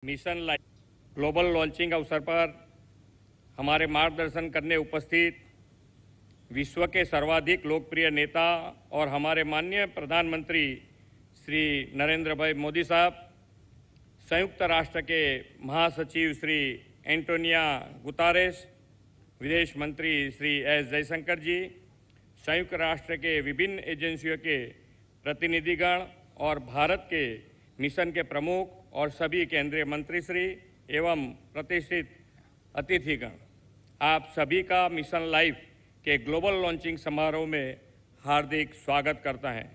Mission life global launching अवसर पर हमारे मार्गदर्शन करने उपस्थित विश्व के सर्वाधिक लोकप्रिय नेता और हमारे माननीय प्रधानमंत्री श्री नरेंद्र भाई मोदी साहब, संयुक्त राष्ट्र के महासचिव श्री एंटोनिया गुतारेस, विदेश मंत्री श्री एस जयशंकर जी, संयुक्त राष्ट्र के विभिन्न एजेंसियों के प्रतिनिधिगण और भारत के मिशन के प्रमुख और सभी केंद्रीय मंत्री श्री एवं प्रतिष्ठित अतिथिगण, आप सभी का मिशन लाइफ के ग्लोबल लॉन्चिंग समारोह में हार्दिक स्वागत करता है।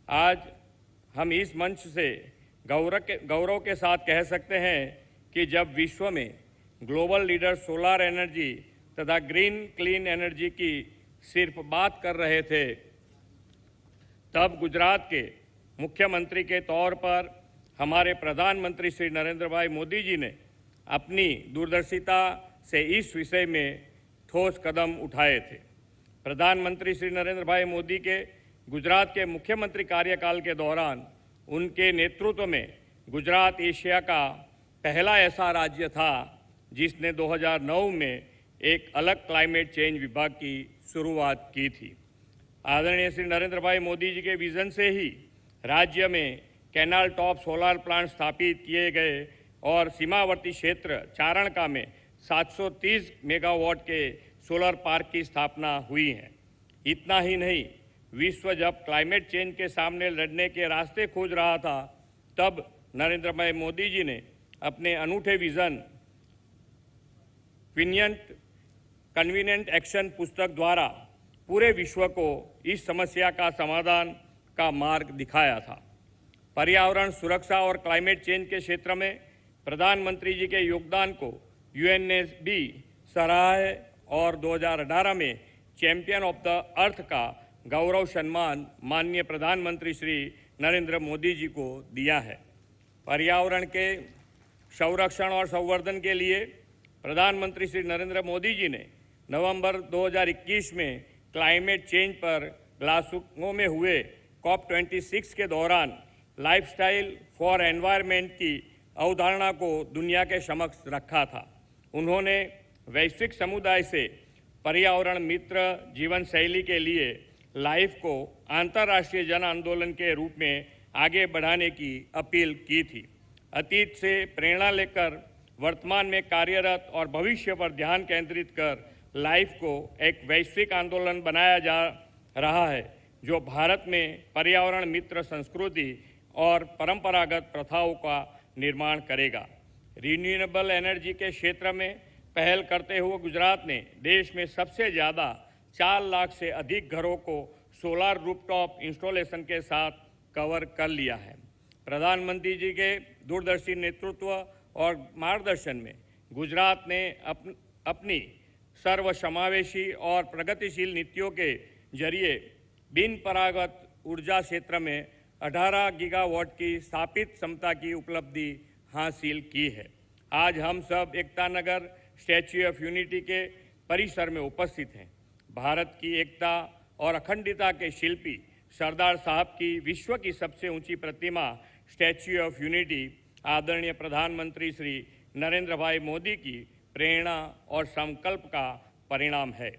आज हम इस मंच से गौरव के साथ कह सकते हैं कि जब विश्व में ग्लोबल लीडर सोलर एनर्जी तथा ग्रीन क्लीन एनर्जी की सिर्फ बात कर रहे थे, तब गुजरात के मुख्यमंत्री के तौर पर हमारे प्रधानमंत्री श्री नरेंद्र भाई मोदी जी ने अपनी दूरदर्शिता से इस विषय में ठोस कदम उठाए थे। प्रधानमंत्री श्री नरेंद्र भाई मोदी के गुजरात के मुख्यमंत्री कार्यकाल के दौरान उनके नेतृत्व में गुजरात एशिया का पहला ऐसा राज्य था जिसने 2009 में एक अलग क्लाइमेट चेंज विभाग की शुरुआत की थी। आदरणीय श्री नरेंद्र भाई मोदी जी के विजन से ही राज्य में कैनाल टॉप सोलर प्लांट स्थापित किए गए और सीमावर्ती क्षेत्र चारणका में 730 मेगावाट के सोलर पार्क की स्थापना हुई है। इतना ही नहीं, विश्व जब क्लाइमेट चेंज के सामने लड़ने के रास्ते खोज रहा था, तब नरेंद्र भाई मोदी जी ने अपने अनूठे विजन कन्वीनियंट एक्शन पुस्तक द्वारा पूरे विश्व को इस समस्या का समाधान का मार्ग दिखाया था। पर्यावरण सुरक्षा और क्लाइमेट चेंज के क्षेत्र में प्रधानमंत्री जी के योगदान को यूएन ने भी सराहा है और 2018 में चैंपियन ऑफ द अर्थ का गौरव सम्मान माननीय प्रधानमंत्री श्री नरेंद्र मोदी जी को दिया है। पर्यावरण के संरक्षण और संवर्धन के लिए प्रधानमंत्री श्री नरेंद्र मोदी जी ने नवंबर 2021 में क्लाइमेट चेंज पर ग्लासगो में हुए COP26 के दौरान लाइफस्टाइल फॉर एनवायरनमेंट की अवधारणा को दुनिया के समक्ष रखा था। उन्होंने वैश्विक समुदाय से पर्यावरण मित्र जीवन शैली के लिए लाइफ को अंतर्राष्ट्रीय जन आंदोलन के रूप में आगे बढ़ाने की अपील की थी। अतीत से प्रेरणा लेकर वर्तमान में कार्यरत और भविष्य पर ध्यान केंद्रित कर लाइफ को एक वैश्विक आंदोलन बनाया जा रहा है, जो भारत में पर्यावरण मित्र संस्कृति और परंपरागत प्रथाओं का निर्माण करेगा। रिन्यूएबल एनर्जी के क्षेत्र में पहल करते हुए गुजरात ने देश में सबसे ज़्यादा 4 लाख से अधिक घरों को सोलर रूफटॉप इंस्टॉलेशन के साथ कवर कर लिया है। प्रधानमंत्री जी के दूरदर्शी नेतृत्व और मार्गदर्शन में गुजरात ने अपनी सर्वसमावेशी और प्रगतिशील नीतियों के जरिए बिन परागत ऊर्जा क्षेत्र में 18 गीगावाट की स्थापित क्षमता की उपलब्धि हासिल की है। आज हम सब Ekta Nagar statue of unity के परिसर में उपस्थित हैं। भारत की एकता और अखंडता के शिल्पी सरदार साहब की विश्व की सबसे ऊंची प्रतिमा स्टैच्यू ऑफ यूनिटी आदरणीय प्रधानमंत्री श्री नरेंद्र भाई मोदी की प्रेरणा और संकल्प का परिणाम है।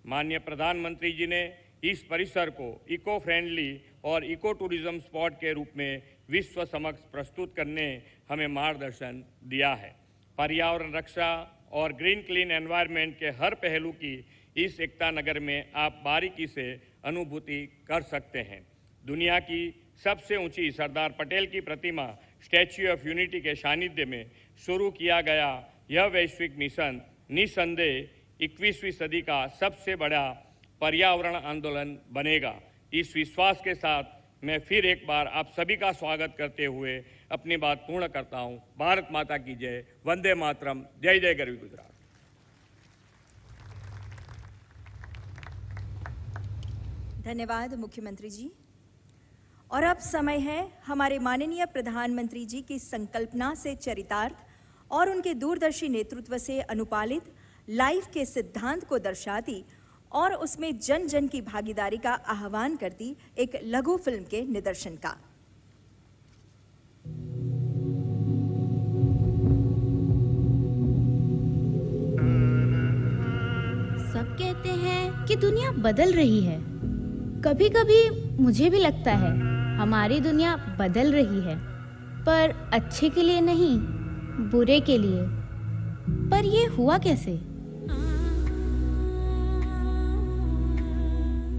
माननीय प्रधानमंत्री जी ने इस परिसर को इको फ्रेंडली और इको टूरिज्म स्पॉट के रूप में विश्व समक्ष प्रस्तुत करने हमें मार्गदर्शन दिया है। पर्यावरण रक्षा और ग्रीन क्लीन एनवायरनमेंट के हर पहलू की इस एकता नगर में आप बारीकी से अनुभूति कर सकते हैं। दुनिया की सबसे ऊंची सरदार पटेल की प्रतिमा स्टैच्यू ऑफ यूनिटी के सानिध्य में शुरू किया गया यह वैश्विक मिशन निस्संदेह 21वीं सदी का सबसे बड़ा पर्यावरण आंदोलन बनेगा। इस विश्वास के साथ मैं फिर एक बार आप सभी का स्वागत करते हुए अपनी बात पूर्ण करता हूं। भारत माता की जय। वंदे मातरम। जय जय गरवी गुजरात। धन्यवाद मुख्यमंत्री जी। और अब समय है हमारे माननीय प्रधानमंत्री जी की संकल्पना से चरितार्थ और उनके दूरदर्शी नेतृत्व से अनुपालित लाइफ के सिद्धांत को दर्शाती और उसमें जन जन की भागीदारी का आह्वान करती एक लघु फिल्म के निदर्शन का। कि दुनिया बदल रही है। कभी कभी मुझे भी लगता है हमारी दुनिया बदल रही है, पर अच्छे के लिए नहीं, बुरे के लिए। पर ये हुआ कैसे?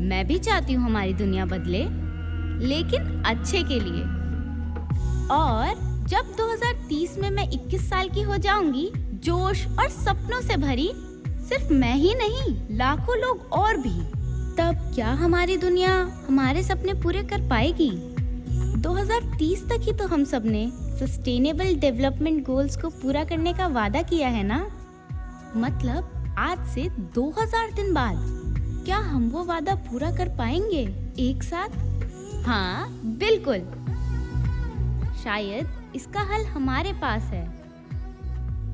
मैं भी चाहती हूँ हमारी दुनिया बदले, लेकिन अच्छे के लिए। और जब 2030 में मैं 21 साल की हो जाऊंगी, जोश और सपनों से भरी, सिर्फ मैं ही नहीं, लाखों लोग और भी, तब क्या हमारी दुनिया हमारे सपने पूरे कर पाएगी? 2030 तक ही तो हम सब ने सस्टेनेबल डेवलपमेंट गोल्स को पूरा करने का वादा किया है ना? मतलब आज से 2000 दिन बाद क्या हम वो वादा पूरा कर पाएंगे एक साथ? हाँ, बिल्कुल। शायद इसका हल हमारे पास है,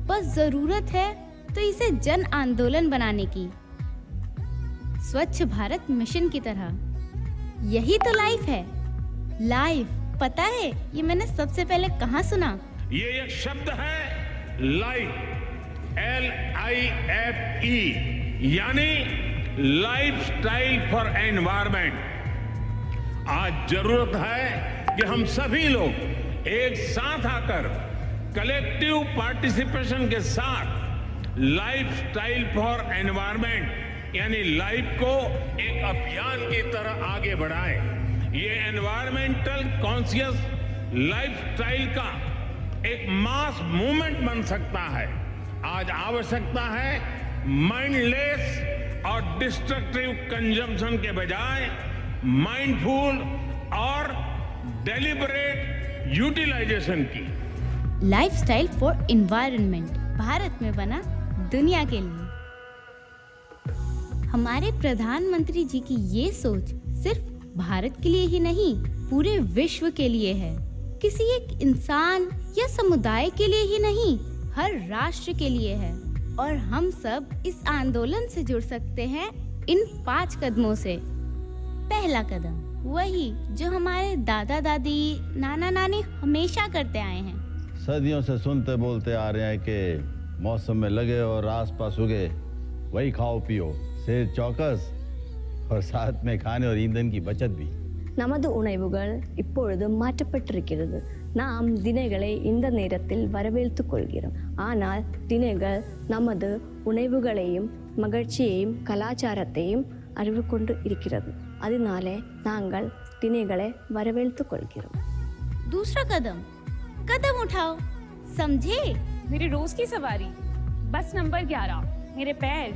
बस जरूरत है तो इसे जन आंदोलन बनाने की, स्वच्छ भारत मिशन की तरह। यही तो लाइफ है। लाइफ, पता है ये मैंने सबसे पहले कहाँ सुना? ये एक शब्द है लाइफ, LIFE, यानी लाइफ स्टाइल फॉर एनवायरमेंट। आज जरूरत है कि हम सभी लोग एक साथ आकर कलेक्टिव पार्टिसिपेशन के साथ लाइफ स्टाइल फॉर एनवायरमेंट यानी लाइफ को एक अभियान की तरह आगे बढ़ाएं। ये एनवायरमेंटल कॉन्शियस लाइफस्टाइल का एक मास मूवमेंट बन सकता है। आज आवश्यकता है माइंडलेस और डिस्ट्रक्टिव कंजम्पशन के बजाय माइंडफुल और डेलिबरेट यूटिलाइजेशन की। लाइफस्टाइल फॉर एनवायरनमेंट भारत में बना दुनिया के लिए। हमारे प्रधानमंत्री जी की ये सोच सिर्फ भारत के लिए ही नहीं, पूरे विश्व के लिए है। किसी एक इंसान या समुदाय के लिए ही नहीं, हर राष्ट्र के लिए है। और हम सब इस आंदोलन से जुड़ सकते हैं इन 5 कदमों से। पहला कदम वही जो हमारे दादा दादी, नाना नानी हमेशा करते आए हैं। सदियों से सुनते बोलते आ रहे हैं कि मौसम में लगे और आसपास उगे वही खाओ पियो, सेहत चौकस और साथ में खाने और ईंधन की बचत भी। நமது உணவுகள் இப்பொழுது மாற்றப்பட்டிருக்கிறது. நாம் தினைகளை இந்த நேரத்தில் வரவேற்றுக் கொள்கிறோம். ஆனால் தினைகள் நமது உணவுகளையும் மகிழ்ச்சியையும் கலாச்சாரத்தையும் அறிவு கொண்டு இருக்கிறது. அதனாலே நாங்கள் தினைகளை வரவேற்றுக் கொள்கிறோம். दूसरा कदम उठाओ, समझे? मेरी रोज की सवारी, बस नंबर 11, मेरे पैर।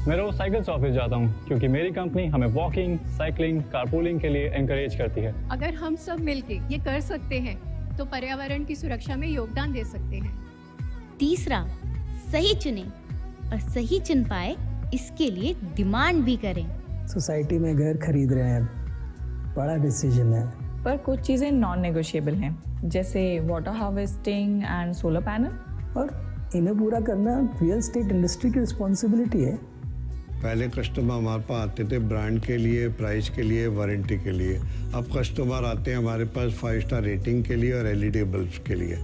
मैं रोज साइकिल से ऑफिस जाता हूँ क्योंकि मेरी कंपनी हमें वॉकिंग, साइकिलिंग, कारपूलिंग के लिए एनकरेज करती है। अगर हम सब मिलके ये कर सकते हैं तो पर्यावरण की सुरक्षा में योगदान दे सकते हैं। तीसरा, सही चुने और सही चुन पाए इसके लिए डिमांड भी करें। सोसाइटी में घर खरीद रहे हैं, बड़ा डिसीजन है, पर कुछ चीजें नॉन नेगोशिएबल हैं, जैसे water harvesting and solar panel. और इन्हें पूरा करना रियल एस्टेट इंडस्ट्री की रिस्पॉन्सिबिलिटी है। पहले कस्टमर हमारे पास आते थे ब्रांड के लिए, प्राइस के लिए, वारंटी के लिए। अब कस्टमर आते हैं हमारे पास 5 स्टार रेटिंग के लिए और LED बल्ब के लिए।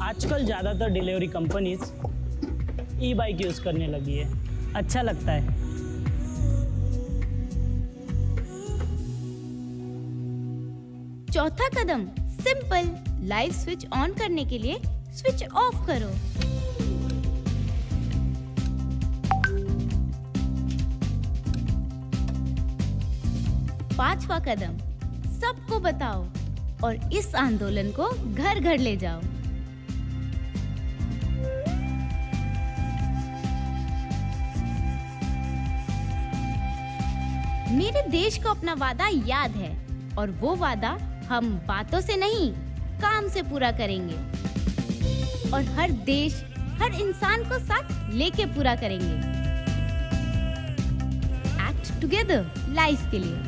आजकल ज़्यादातर डिलीवरी कंपनीज ई-बाइक यूज़ करने लगी है, अच्छा लगता है। चौथा कदम सिंपल, लाइट स्विच ऑन करने के लिए स्विच ऑफ करो। पांचवा कदम, सबको बताओ और इस आंदोलन को घर घर ले जाओ। मेरे देश को अपना वादा याद है और वो वादा हम बातों से नहीं, काम से पूरा करेंगे और हर देश, हर इंसान को साथ लेके पूरा करेंगे। एक्ट टुगेदर लाइफ के लिए।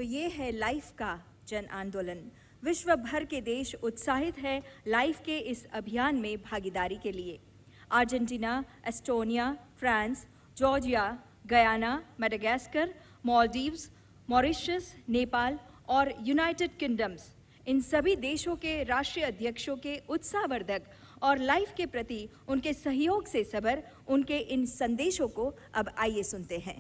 तो ये है लाइफ का जन आंदोलन। विश्व भर के देश उत्साहित है लाइफ के इस अभियान में भागीदारी के लिए। Argentina, Estonia, France, Georgia, Guyana, Madagascar, Maldives, Mauritius, Nepal और यूनाइटेड किंगडम्स, इन सभी देशों के राष्ट्रीय अध्यक्षों के उत्साहवर्धक और लाइफ के प्रति उनके सहयोग से सबर उनके इन संदेशों को अब आइए सुनते हैं।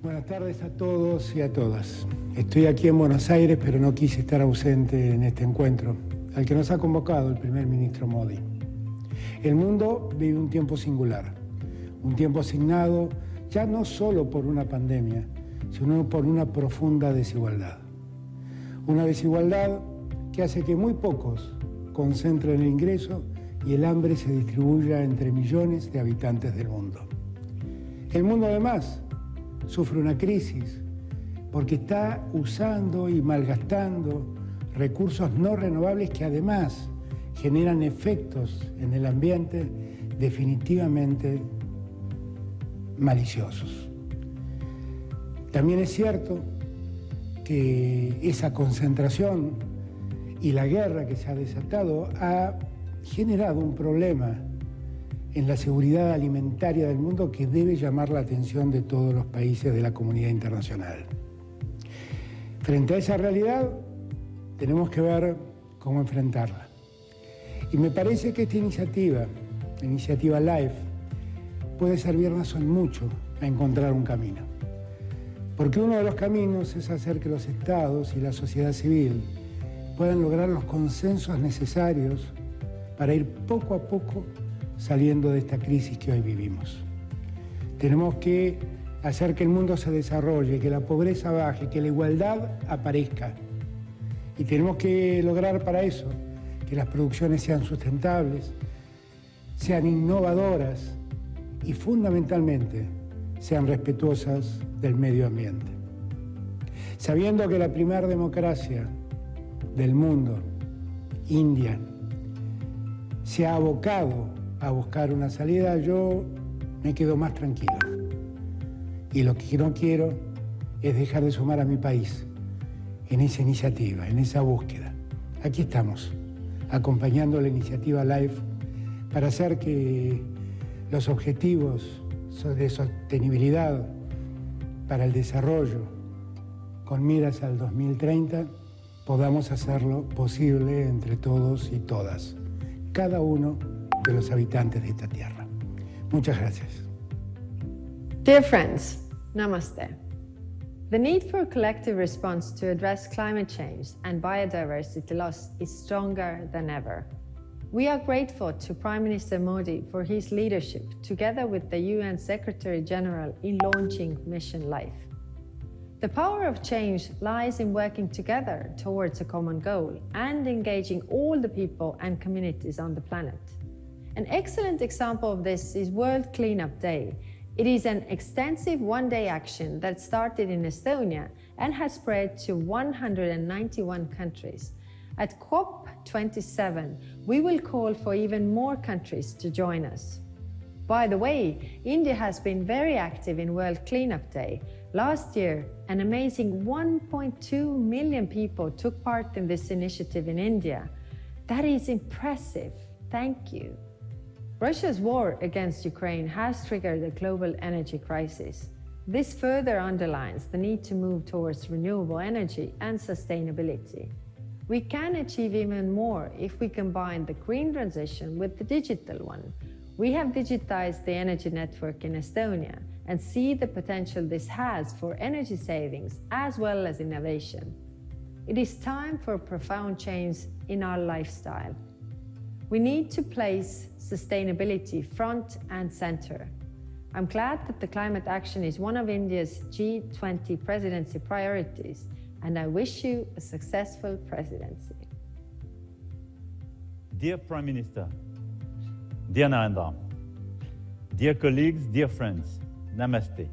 Buenas tardes a todos y a todas. Estoy aquí en Buenos Aires, pero no quise estar ausente en este encuentro, al que nos ha convocado el primer ministro Modi. El mundo vive un tiempo singular, un tiempo asignado ya no solo por una pandemia, sino por una profunda desigualdad. Una desigualdad que hace que muy pocos concentren el ingreso y el hambre se distribuya entre millones de habitantes del mundo. El mundo además sufre una crisis porque está usando y malgastando recursos no renovables que además generan efectos en el ambiente definitivamente maliciosos. También es cierto que esa concentración y la guerra que se ha desatado ha generado un problema en la seguridad alimentaria del mundo que debe llamar la atención de todos los países de la comunidad internacional. Frente a esa realidad, tenemos que ver cómo enfrentarla. Y me parece que esta iniciativa, la iniciativa LiFE, puede servirnos en mucho a encontrar un camino. Porque uno de los caminos es hacer que los estados y la sociedad civil puedan lograr los consensos necesarios para ir poco a poco saliendo de esta crisis que hoy vivimos. Tenemos que hacer que el mundo se desarrolle, que la pobreza baje, que la igualdad aparezca. Y tenemos que lograr para eso que las producciones sean sustentables, sean innovadoras y fundamentalmente sean respetuosas del medio ambiente. Sabiendo que la primera democracia del mundo, India, se ha abocado a buscar una salida, yo me quedo más tranquilo. Y lo que no quiero es dejar de sumar a mi país en esa iniciativa, en esa búsqueda. Aquí estamos, acompañando la iniciativa LiFE para hacer que los objetivos de sostenibilidad para el desarrollo con miras al 2030 podamos hacerlo posible entre todos y todas, cada uno de los habitantes de esta tierra. Muchas gracias. Dear friends, Namaste. The need for a collective response to address climate change and biodiversity loss is stronger than ever. We are grateful to Prime Minister Modi for his leadership, together with the UN Secretary General, in launching Mission LiFE. The power of change lies in working together towards a common goal and engaging all the people and communities on the planet. An excellent example of this is World Cleanup Day. It is an extensive one-day action that started in Estonia and has spread to 191 countries. At COP27, we will call for even more countries to join us. By the way, India has been very active in World Cleanup Day. Last year, an amazing 1.2 million people took part in this initiative in India. That is impressive. Thank you. Russia's war against Ukraine has triggered a global energy crisis. This further underlines the need to move towards renewable energy and sustainability. We can achieve even more if we combine the green transition with the digital one. We have digitized the energy network in Estonia and see the potential this has for energy savings as well as innovation. It is time for a profound change in our lifestyle. We need to place sustainability front and center. I'm glad that the climate action is one of India's G20 presidency priorities, and I wish you a successful presidency. Dear Prime Minister, dear Narendra, dear colleagues, dear friends, Namaste.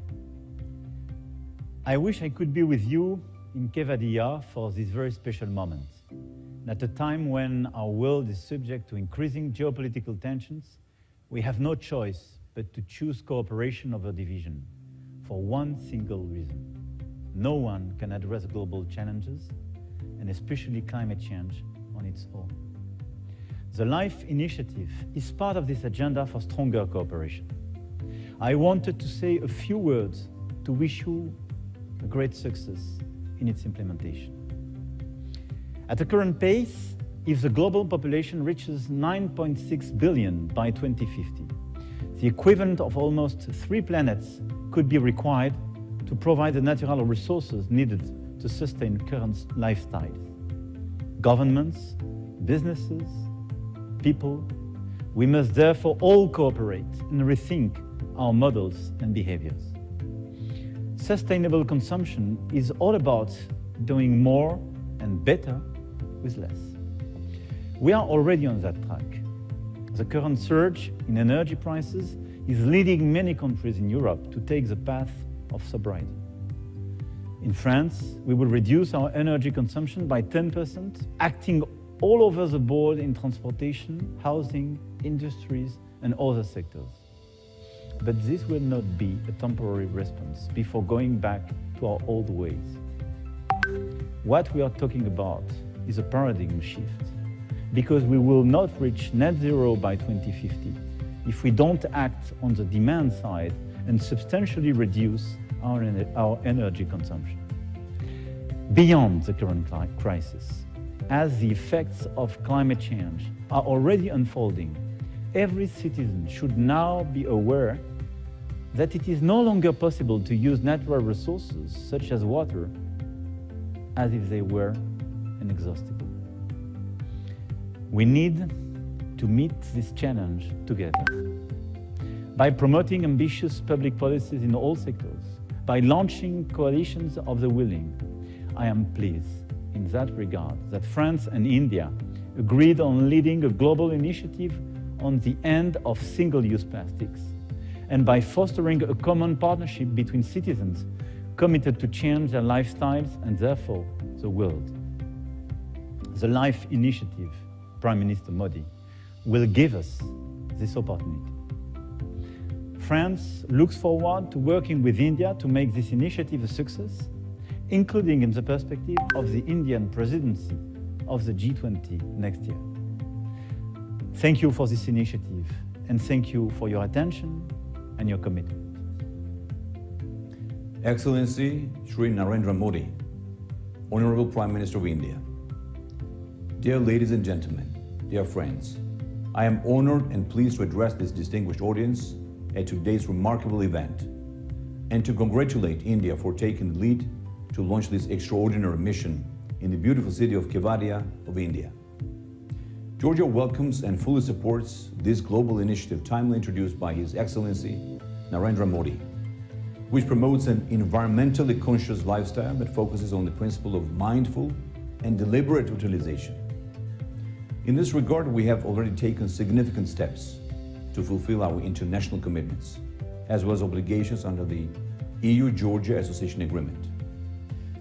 I wish I could be with you in Kevadia for this very special moment. At a time when our world is subject to increasing geopolitical tensions, We have no choice but to choose cooperation over division for one single reason. No one can address global challenges, and especially climate change, on its own. The LiFE initiative is part of this agenda for stronger cooperation. I wanted to say a few words to wish you a great success in its implementation. At the current pace, if the global population reaches 9.6 billion by 2050, the equivalent of almost 3 planets could be required to provide the natural resources needed to sustain current lifestyles. Governments, businesses, people, we must therefore all cooperate and rethink our models and behaviors. Sustainable consumption is all about doing more and better with less. We are already on that track. The current surge in energy prices is leading many countries in Europe to take the path of sobriety. In France, we will reduce our energy consumption by 10%, acting all over the board in transportation, housing, industries, and other sectors. But this will not be a temporary response before going back to our old ways. What we are talking about is a paradigm shift, because we will not reach net zero by 2050 if we don't act on the demand side and substantially reduce our energy consumption. Beyond the current crisis, as the effects of climate change are already unfolding, every citizen should now be aware that it is no longer possible to use natural resources such as water as if they were inexhaustible. We need to meet this challenge together by promoting ambitious public policies in all sectors, by launching coalitions of the willing. I am pleased in that regard that France and India agreed on leading a global initiative on the end of single-use plastics, and by fostering a common partnership between citizens committed to change their lifestyles and therefore the world. The LiFE initiative, Prime Minister Modi, will give us this opportunity. France looks forward to working with India to make this initiative a success, including in the perspective of the Indian presidency of the G20 next year. Thank you for this initiative, and thank you for your attention and your commitment. Excellency Shri Narendra Modi, Honorable Prime Minister of India, dear ladies and gentlemen, dear friends, I am honored and pleased to address this distinguished audience at today's remarkable event and to congratulate India for taking the lead to launch this extraordinary mission in the beautiful city of Kevadia of India. Georgia welcomes and fully supports this global initiative timely introduced by His Excellency Narendra Modi, which promotes an environmentally conscious lifestyle that focuses on the principle of mindful and deliberate utilization. In this regard, we have already taken significant steps to fulfill our international commitments, as well as obligations under the EU-Georgia Association Agreement.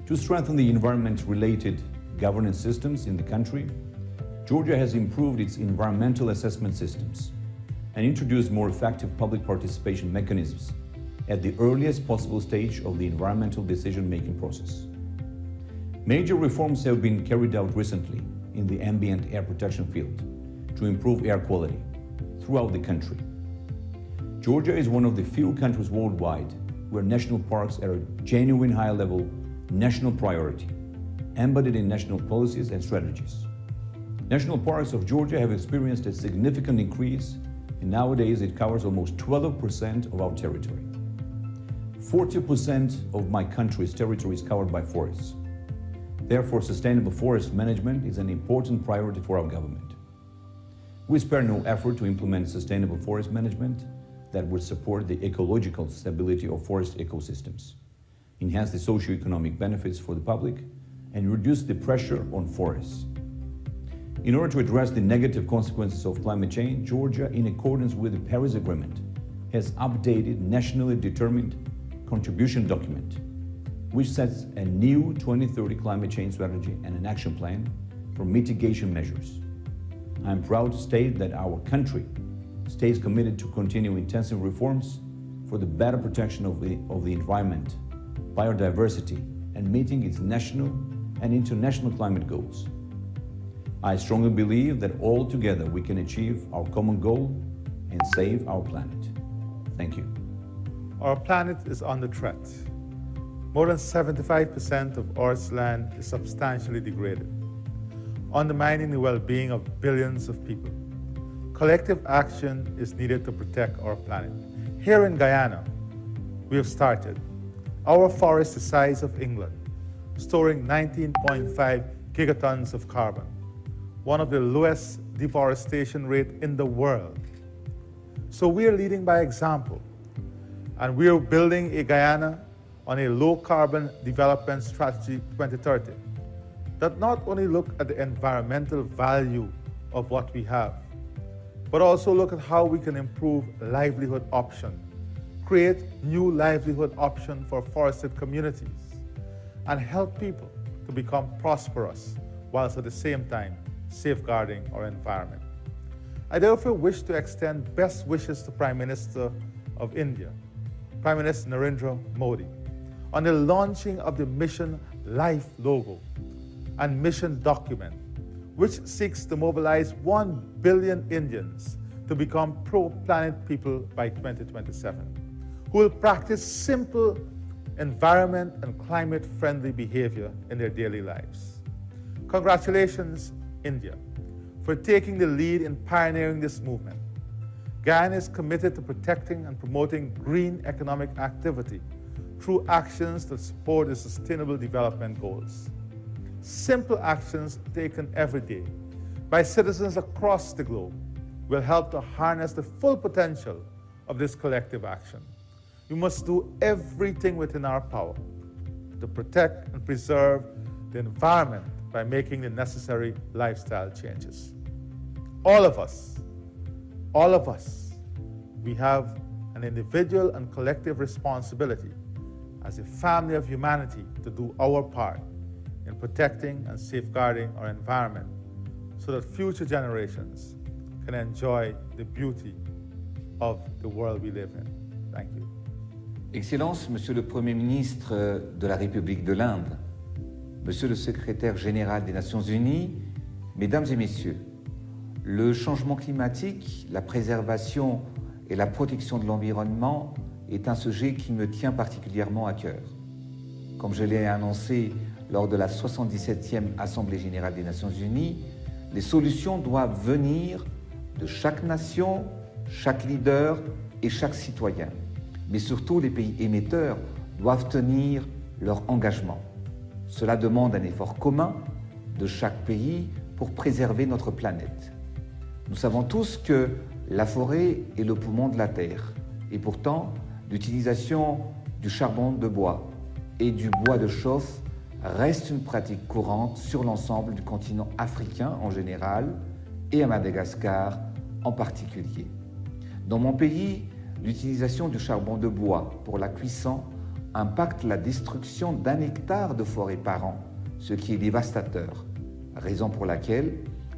To strengthen the environment-related governance systems in the country, Georgia has improved its environmental assessment systems and introduced more effective public participation mechanisms at the earliest possible stage of the environmental decision-making process. Major reforms have been carried out recently in the ambient air protection field to improve air quality throughout the country. Georgia is one of the few countries worldwide where national parks are a genuine high-level national priority, embedded in national policies and strategies. National parks of Georgia have experienced a significant increase, and nowadays it covers almost 12% of our territory. 40% of my country's territory is covered by forests. Therefore, sustainable forest management is an important priority for our government. We spare no effort to implement sustainable forest management that would support the ecological stability of forest ecosystems, enhance the socio-economic benefits for the public, and reduce the pressure on forests. In order to address the negative consequences of climate change, Georgia, in accordance with the Paris Agreement, has updated nationally determined contribution document, which sets a new 2030 climate change strategy and an action plan for mitigation measures. I am proud to state that our country stays committed to continue intensive reforms for the better protection of the environment, biodiversity, and meeting its national and international climate goals. I strongly believe that all together we can achieve our common goal and save our planet. Thank you. Our planet is under threat. More than 75% of Earth's land is substantially degraded, undermining the well-being of billions of people. Collective action is needed to protect our planet. Here in Guyana, we have started. Our forest is the size of England, storing 19.5 gigatons of carbon, one of the lowest deforestation rates in the world. So we are leading by example, and we are building a Guyana on a low-carbon development strategy 2030 that not only look at the environmental value of what we have, but also look at how we can improve livelihood options, create new livelihood options for forested communities, and help people to become prosperous whilst at the same time safeguarding our environment. I therefore wish to extend best wishes to Prime Minister of India, Prime Minister Narendra Modi, on the launching of the Mission LiFE logo and mission document, which seeks to mobilize 1 billion Indians to become pro-planet people by 2027, who will practice simple environment and climate-friendly behavior in their daily lives. Congratulations, India, for taking the lead in pioneering this movement. Guyana is committed to protecting and promoting green economic activity through actions that support the Sustainable Development Goals. Simple actions taken every day by citizens across the globe will help to harness the full potential of this collective action. We must do everything within our power to protect and preserve the environment by making the necessary lifestyle changes. All of us, we have an individual and collective responsibility as a family of humanity to do our part in protecting and safeguarding our environment so that future generations can enjoy the beauty of the world we live in. Thank you. Excellences, Monsieur le Premier ministre de la République de l'Inde, Monsieur le Secrétaire général des Nations Unies, Mesdames et Messieurs, le changement climatique, la préservation et la protection de l'environnement est un sujet qui me tient particulièrement à cœur. Comme je l'ai annoncé lors de la 77e Assemblée générale des Nations Unies, les solutions doivent venir de chaque nation, chaque leader et chaque citoyen. Mais surtout, les pays émetteurs doivent tenir leur engagement. Cela demande un effort commun de chaque pays pour préserver notre planète. Nous savons tous que la forêt est le poumon de la Terre, et pourtant, l'utilisation du charbon de bois et du bois de chauffe reste une pratique courante sur l'ensemble du continent africain en général et à Madagascar en particulier. Dans mon pays, l'utilisation du charbon de bois pour la cuisson impacte la destruction d'1 hectare de forêt par an, ce qui est dévastateur, raison pour laquelle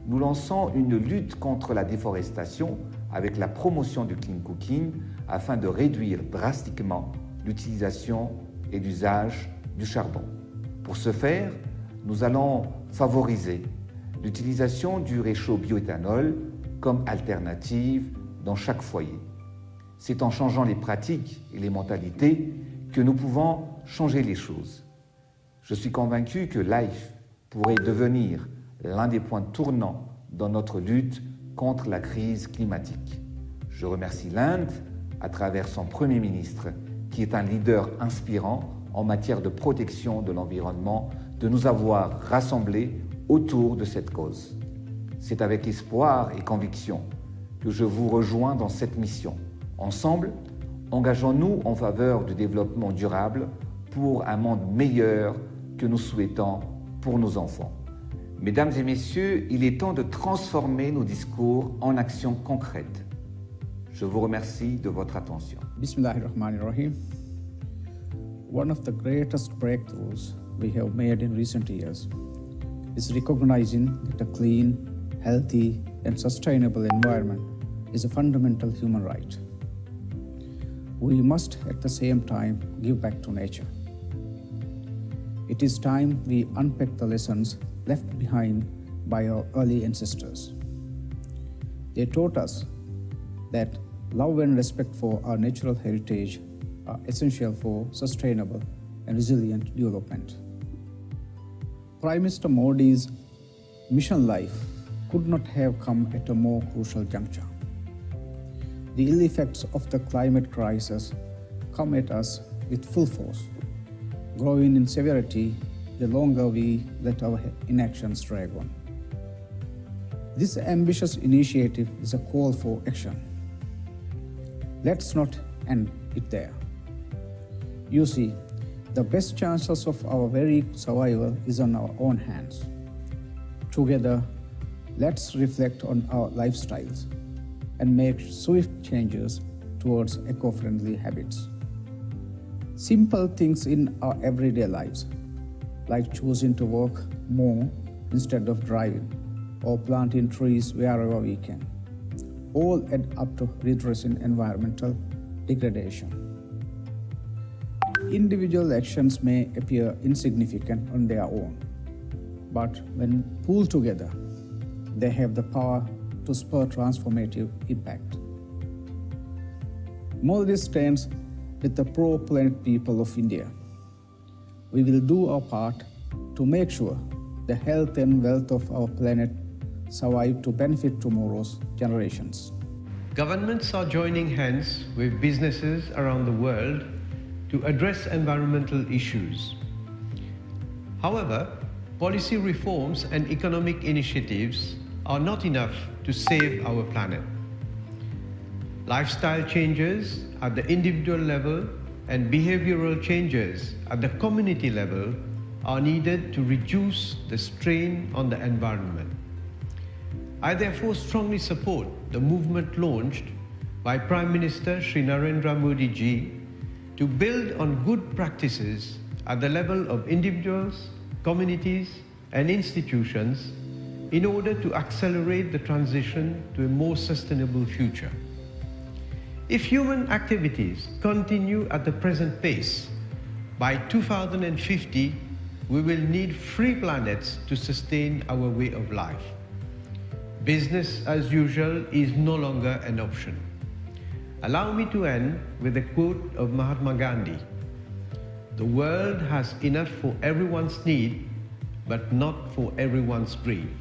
nous lançons une lutte contre la déforestation avec la promotion du clean cooking afin de réduire drastiquement l'utilisation et l'usage du charbon. Pour ce faire, nous allons favoriser l'utilisation du réchaud bioéthanol comme alternative dans chaque foyer. C'est en changeant les pratiques et les mentalités que nous pouvons changer les choses. Je suis convaincu que LiFE pourrait devenir l'un des points tournants dans notre lutte contre la crise climatique. Je remercie l'Inde, à travers son Premier ministre, qui est un leader inspirant en matière de protection de l'environnement, de nous avoir rassemblés autour de cette cause. C'est avec espoir et conviction que je vous rejoins dans cette mission. Ensemble, engageons-nous en faveur du développement durable pour un monde meilleur que nous souhaitons pour nos enfants. Mesdames et messieurs, il est temps de transformer nos discours en actions concrètes. Je vous remercie de votre attention. Bismillahirrahmanirrahim. One of the greatest breakthroughs we have made in recent years is recognizing that a clean, healthy, and sustainable environment is a fundamental human right. We must at the same time give back to nature. It is time we unpack the lessons left behind by our early ancestors. They taught us that love and respect for our natural heritage are essential for sustainable and resilient development. Prime Minister Modi's mission LiFE could not have come at a more crucial juncture. The ill effects of the climate crisis come at us with full force, growing in severity the longer we let our inactions drag on. This ambitious initiative is a call for action. Let's not end it there. You see, the best chances of our very survival is on our own hands. Together, let's reflect on our lifestyles and make swift changes towards eco-friendly habits. Simple things in our everyday lives, like choosing to walk more instead of driving, or planting trees wherever we can, all add up to redressing environmental degradation. Individual actions may appear insignificant on their own, but when pulled together, they have the power to spur transformative impact. Modi stands with the pro-planet people of India. We will do our part to make sure the health and wealth of our planet survive to benefit tomorrow's generations. Governments are joining hands with businesses around the world to address environmental issues. However, policy reforms and economic initiatives are not enough to save our planet. Lifestyle changes at the individual level and behavioral changes at the community level are needed to reduce the strain on the environment. I therefore strongly support the movement launched by Prime Minister Shri Narendra Modi ji to build on good practices at the level of individuals, communities and institutions in order to accelerate the transition to a more sustainable future. If human activities continue at the present pace, by 2050, we will need 3 planets to sustain our way of life. Business as usual is no longer an option. Allow me to end with a quote of Mahatma Gandhi. The world has enough for everyone's need, but not for everyone's greed.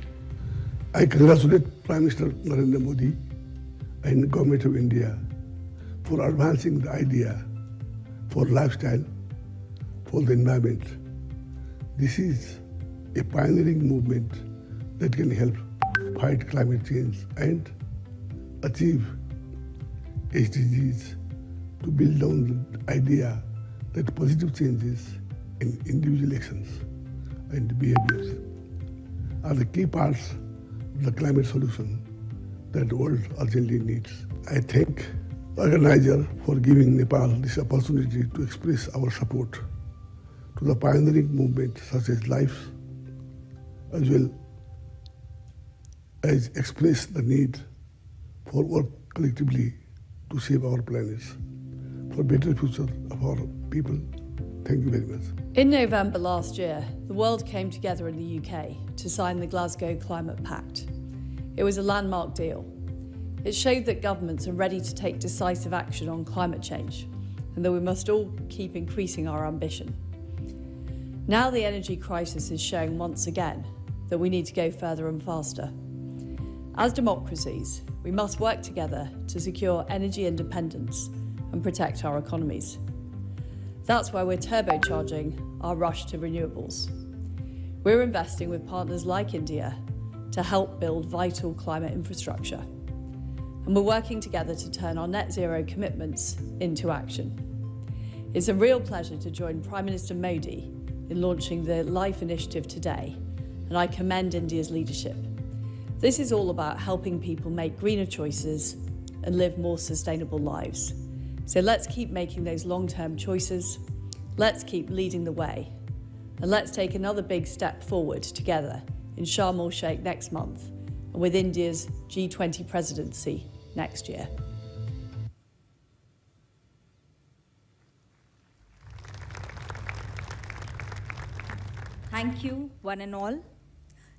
I congratulate Prime Minister Narendra Modi and the Government of India for advancing the idea for lifestyle, for the environment. This is a pioneering movement that can help fight climate change and achieve SDGs, to build on the idea that positive changes in individual actions and behaviors are the key parts of the climate solution that the world urgently needs. I thank the organizer for giving Nepal this opportunity to express our support to the pioneering movement such as LiFE, as well as express the need for work collectively to save our planet for better future of our people. Thank you very much. In November last year, the world came together in the UK to sign the Glasgow Climate Pact. It was a landmark deal. It showed that governments are ready to take decisive action on climate change and that we must all keep increasing our ambition. Now the energy crisis is showing once again that we need to go further and faster. As democracies, we must work together to secure energy independence and protect our economies. That's why we're turbocharging our rush to renewables. We're investing with partners like India to help build vital climate infrastructure. And we're working together to turn our net zero commitments into action. It's a real pleasure to join Prime Minister Modi in launching the LiFE initiative today, and I commend India's leadership. This is all about helping people make greener choices and live more sustainable lives. So let's keep making those long-term choices, let's keep leading the way, and let's take another big step forward together in Sharm el-Sheikh next month and with India's G20 presidency next year. Thank you, one and all.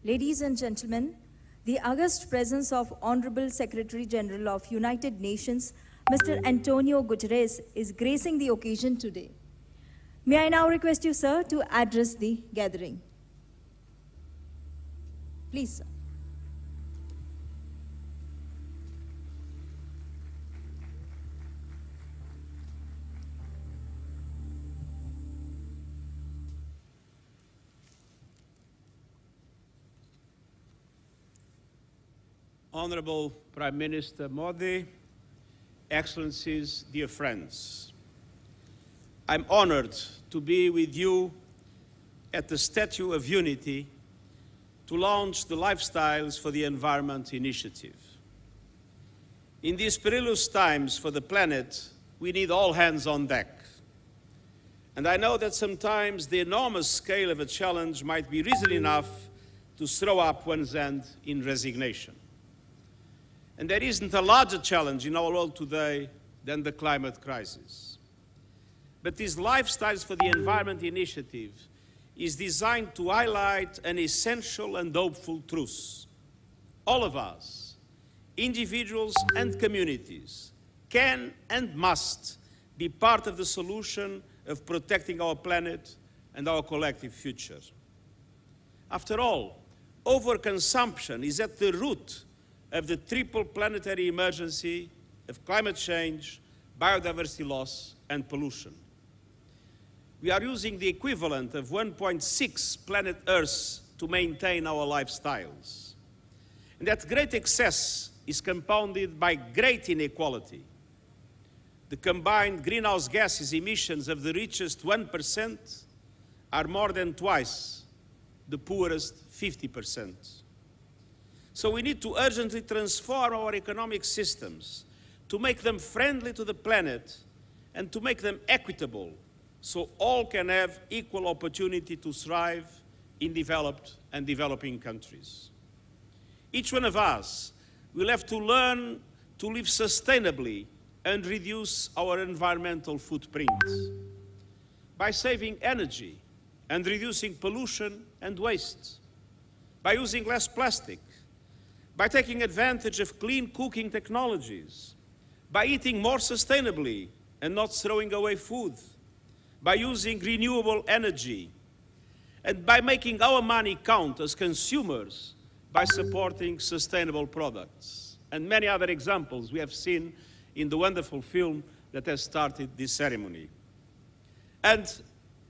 Ladies and gentlemen, the august presence of Honorable Secretary General of United Nations, Mr. Antonio Guterres, is gracing the occasion today. May I now request you, sir, to address the gathering. Please, sir. Honorable Prime Minister Modi, Excellencies, dear friends, I'm honored to be with you at the Statue of Unity to launch the Lifestyles for the Environment initiative. In these perilous times for the planet, we need all hands on deck. And I know that sometimes the enormous scale of a challenge might be reason enough to throw up one's hand in resignation. And there isn't a larger challenge in our world today than the climate crisis. But this Lifestyles for the Environment initiative is designed to highlight an essential and hopeful truth. All of us, individuals and communities, can and must be part of the solution of protecting our planet and our collective future. After all, overconsumption is at the root of the triple planetary emergency of climate change, biodiversity loss, and pollution. We are using the equivalent of 1.6 planet Earths to maintain our lifestyles. And that great excess is compounded by great inequality. The combined greenhouse gases emissions of the richest 1% are more than twice the poorest 50%. So we need to urgently transform our economic systems to make them friendly to the planet and to make them equitable so all can have equal opportunity to thrive in developed and developing countries. Each one of us will have to learn to live sustainably and reduce our environmental footprint by saving energy and reducing pollution and waste, by using less plastic, by taking advantage of clean cooking technologies, by eating more sustainably and not throwing away food, by using renewable energy, and by making our money count as consumers by supporting sustainable products. And many other examples we have seen in the wonderful film that has started this ceremony. And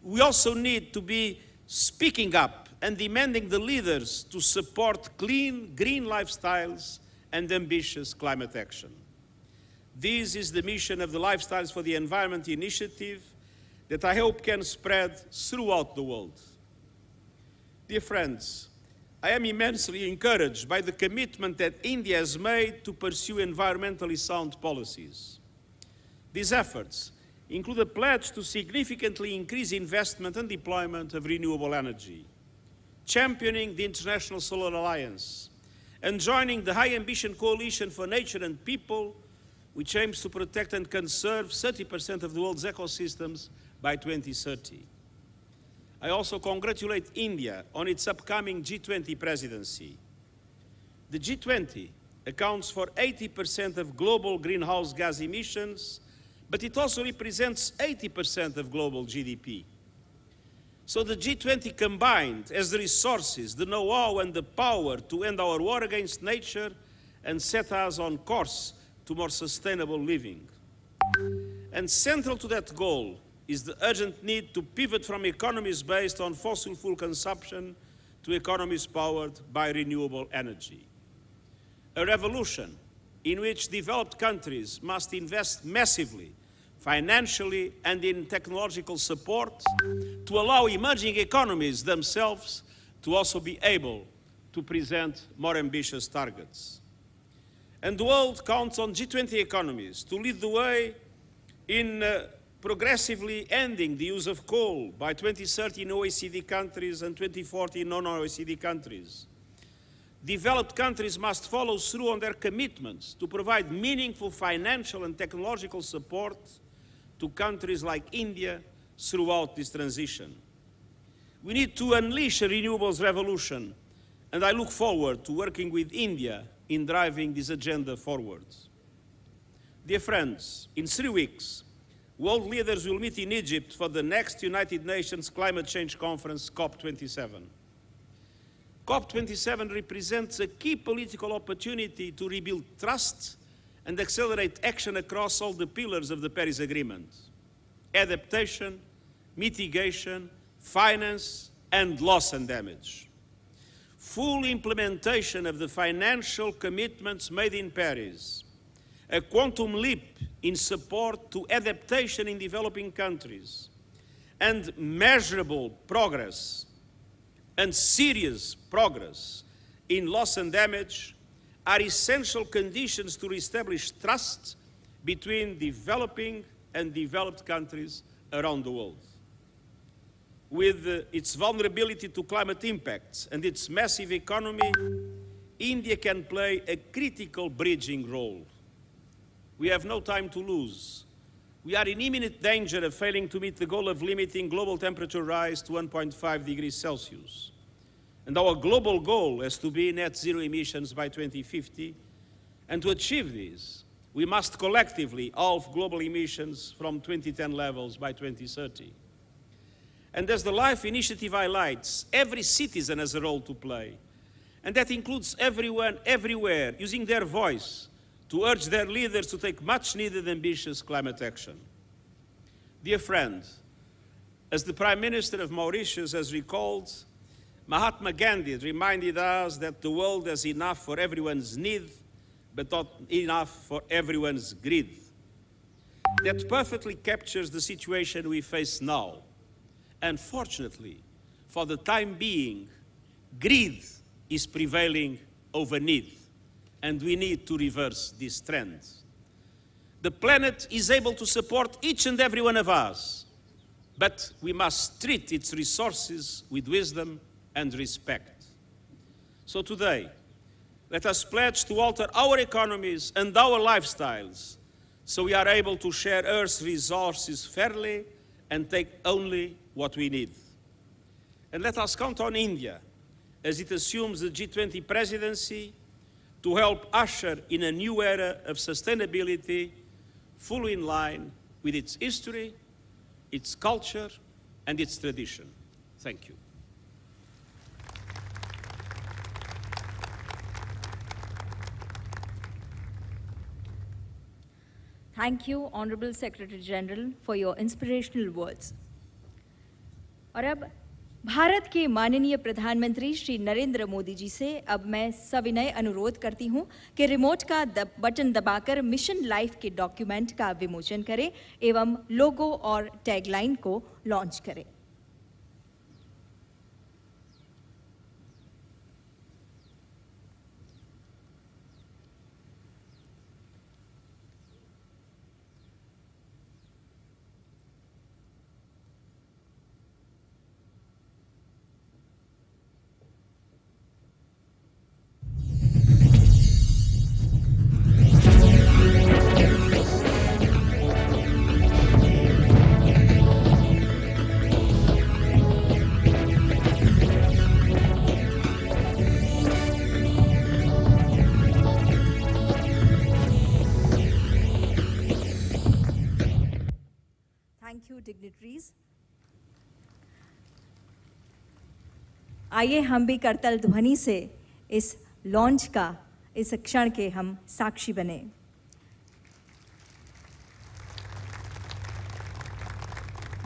we also need to be speaking up and demanding the leaders to support clean, green lifestyles and ambitious climate action. This is the mission of the Lifestyles for the Environment initiative that I hope can spread throughout the world. Dear friends, I am immensely encouraged by the commitment that India has made to pursue environmentally sound policies. These efforts include a pledge to significantly increase investment and deployment of renewable energy, championing the International Solar Alliance, and joining the High Ambition Coalition for Nature and People, which aims to protect and conserve 30% of the world's ecosystems by 2030. I also congratulate India on its upcoming G20 presidency. The G20 accounts for 80% of global greenhouse gas emissions, but it also represents 80% of global GDP. So the G20 combined has the resources, the know-how and the power to end our war against nature and set us on course to more sustainable living. And central to that goal is the urgent need to pivot from economies based on fossil fuel consumption to economies powered by renewable energy. A revolution in which developed countries must invest massively, financially and in technological support to allow emerging economies themselves to also be able to present more ambitious targets. And the world counts on G20 economies to lead the way in progressively ending the use of coal by 2030 in OECD countries and 2040 in non-OECD countries. developed countries must follow through on their commitments to provide meaningful financial and technological support to countries like India throughout this transition. We need to unleash a renewables revolution, and I look forward to working with India in driving this agenda forward. Dear friends, in 3 weeks, world leaders will meet in Egypt for the next United Nations Climate Change Conference, COP27. COP27 represents a key political opportunity to rebuild trust and accelerate action across all the pillars of the Paris Agreement: adaptation, mitigation, finance, and loss and damage. Full implementation of the financial commitments made in Paris, a quantum leap in support to adaptation in developing countries, and measurable progress and serious progress in loss and damage are essential conditions to reestablish trust between developing and developed countries around the world. With its vulnerability to climate impacts and its massive economy, India can play a critical bridging role. We have no time to lose. We are in imminent danger of failing to meet the goal of limiting global temperature rise to 1.5 degrees Celsius. And our global goal has to be net zero emissions by 2050. And to achieve this, we must collectively halve global emissions from 2010 levels by 2030. And as the LiFE initiative highlights, every citizen has a role to play. And that includes everyone, everywhere, using their voice to urge their leaders to take much-needed ambitious climate action. Dear friend, as the Prime Minister of Mauritius has recalled, Mahatma Gandhi reminded us that the world has enough for everyone's need, but not enough for everyone's greed. That perfectly captures the situation we face now. Unfortunately, for the time being, greed is prevailing over need, and we need to reverse this trend. The planet is able to support each and every one of us, but we must treat its resources with wisdom and respect. So today, let us pledge to alter our economies and our lifestyles so we are able to share Earth's resources fairly and take only what we need. And let us count on India as it assumes the G20 presidency to help usher in a new era of sustainability fully in line with its history, its culture, and its tradition. Thank you. Thank you, Honorable Secretary General, for your inspirational words. और अब भारत के माननीय प्रधानमंत्री श्री नरेंद्र मोदी जी से अब मैं सविनय अनुरोध करती हूं कि रिमोट का बटन दबाकर मिशन लाइफ के डॉक्यूमेंट का विमोचन करें एवं लोगो और टैगलाइन को लॉन्च करें। डिग्निटरीज, आइए हम भी करतल ध्वनि से इस लॉन्च का, इस क्षण के हम साक्षी बने।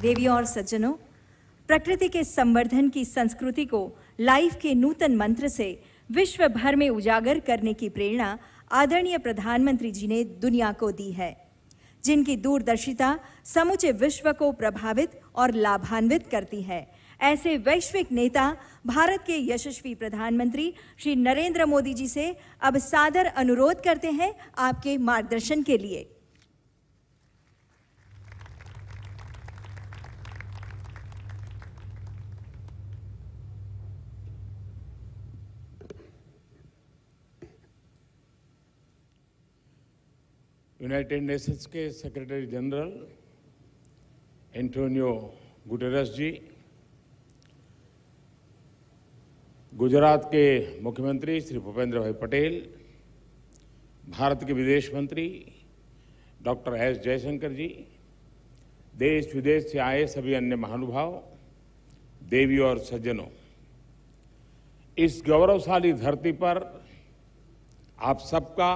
देवियों और सज्जनों, प्रकृति के संवर्धन की संस्कृति को लाइफ के नूतन मंत्र से विश्व भर में उजागर करने की प्रेरणा आदरणीय प्रधानमंत्री जी ने दुनिया को दी है, जिनकी दूरदर्शिता समूचे विश्व को प्रभावित और लाभान्वित करती है। ऐसे वैश्विक नेता भारत के यशस्वी प्रधानमंत्री श्री नरेंद्र मोदी जी से अब सादर अनुरोध करते हैं आपके मार्गदर्शन के लिए। यूनाइटेड नेशंस के सेक्रेटरी जनरल एंटोनियो गुटेरस जी, गुजरात के मुख्यमंत्री श्री भूपेंद्र भाई पटेल, भारत के विदेश मंत्री डॉक्टर एस जयशंकर जी, देश विदेश से आए सभी अन्य महानुभाव, देवी और सज्जनों, इस गौरवशाली धरती पर आप सबका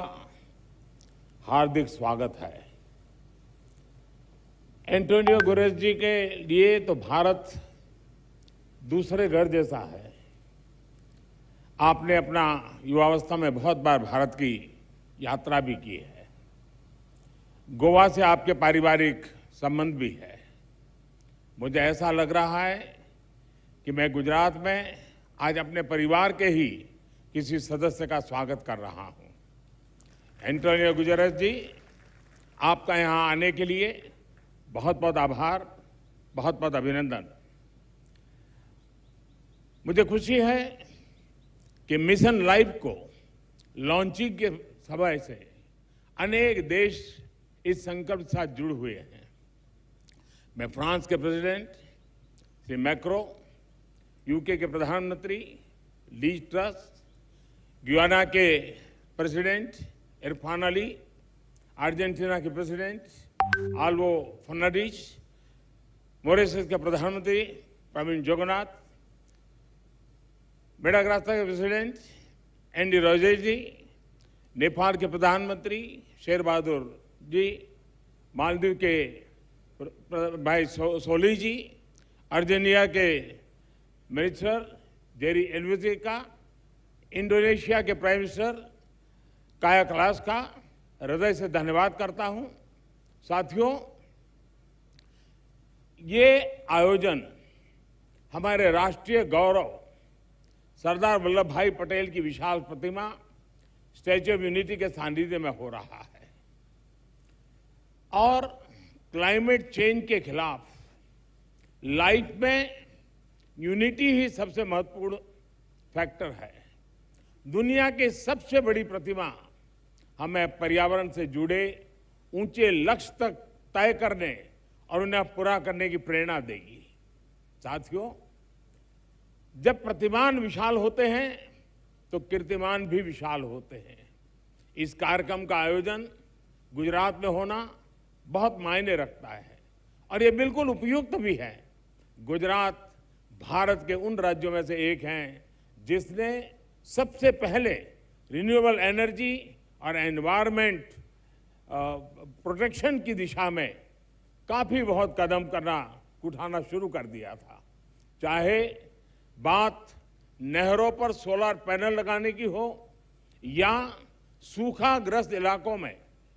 हार्दिक स्वागत है। एंटोनियो गुटेरस जी के लिए तो भारत दूसरे घर जैसा है। आपने अपना युवावस्था में बहुत बार भारत की यात्रा भी की है। गोवा से आपके पारिवारिक संबंध भी है। मुझे ऐसा लग रहा है कि मैं गुजरात में आज अपने परिवार के ही किसी सदस्य का स्वागत कर रहा हूं। एंटोनियो गुटेरस जी, आपका यहां आने के लिए बहुत बहुत आभार, बहुत बहुत अभिनंदन। मुझे खुशी है कि मिशन लाइफ को लॉन्चिंग के समय से अनेक देश इस संकल्प के साथ जुड़े हुए हैं। मैं फ्रांस के प्रेसिडेंट श्री मैक्रो, यूके के प्रधानमंत्री लीज ट्रस, गुयाना के प्रेसिडेंट इरफान अली, अर्जेंटीना के प्रेसिडेंट आल्वो फर्नांडिस, मॉरिशस के प्रधानमंत्री प्रवीण जगन्नाथ, मेडागास्कर के प्रेसिडेंट एंडी रोजेज जी, नेपाल के प्रधानमंत्री शेर बहादुर जी, मालदीव के भाई सोली जी, अर्जेंटीना के मिनिस्टर जेरी एल्वेजी का, इंडोनेशिया के प्राइम मिनिस्टर काया कलास का हृदय से धन्यवाद करता हूं। साथियों, ये आयोजन हमारे राष्ट्रीय गौरव सरदार वल्लभ भाई पटेल की विशाल प्रतिमा स्टैच्यू ऑफ यूनिटी के सानिध्य में हो रहा है और क्लाइमेट चेंज के खिलाफ लाइफ में यूनिटी ही सबसे महत्वपूर्ण फैक्टर है। दुनिया की सबसे बड़ी प्रतिमा हमें पर्यावरण से जुड़े ऊंचे लक्ष्य तक तय करने और उन्हें पूरा करने की प्रेरणा देगी। साथियों, जब प्रतिमान विशाल होते हैं तो कीर्तिमान भी विशाल होते हैं। इस कार्यक्रम का आयोजन गुजरात में होना बहुत मायने रखता है और ये बिल्कुल उपयुक्त भी है। गुजरात भारत के उन राज्यों में से एक है जिसने सबसे पहले रिन्यूएबल एनर्जी और एनवायरमेंट प्रोटेक्शन की दिशा में काफी बहुत कदम उठाना शुरू कर दिया था। चाहे बात नहरों पर सोलर पैनल लगाने की हो या सूखाग्रस्त इलाकों में